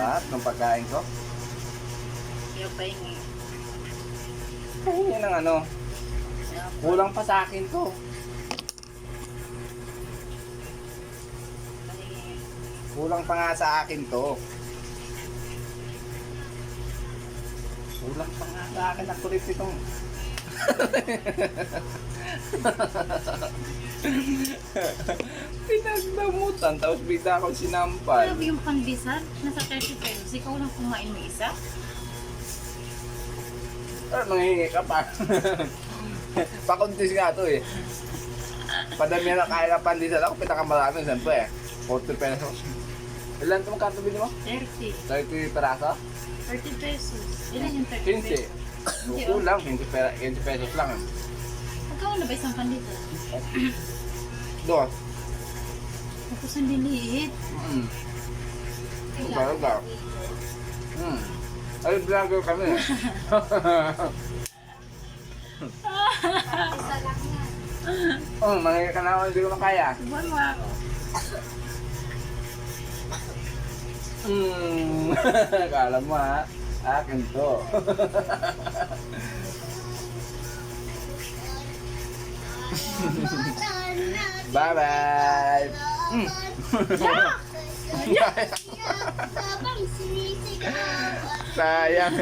lahat ng pagkain ko. Kaya pahingi. Pahingi ng ano. Kulang pa sa akin to. Pahingi. Kulang pa nga sa akin to. Kulang pa nga sa akin ang kulit itong... Pinagdamutan, tapos bigla akong sinampal. Pero yung pandesal, nasa 30 pesos. Ikaw lang kumain mo isa? Nanghingi ka pa. Pakuntis nga to eh. Padami na kaya ng pandesal ako, pinakamarami siyempre eh. 40 pesos. Ilan ito magkano bili mo? 30. 30 peraso? 30 pesos. Ilan yung 30 15. pesos? Kulang, 20 pesos lang. Magkano na ba isang pandesal? Dos. Tapos ang liliit. Talaga. Ay, vlogger kami eh. Mangingi ka na ako, hindi ko na kaya. Subuhan mo ako. Kala mo ha, akin to. Bye-bye! Sayang!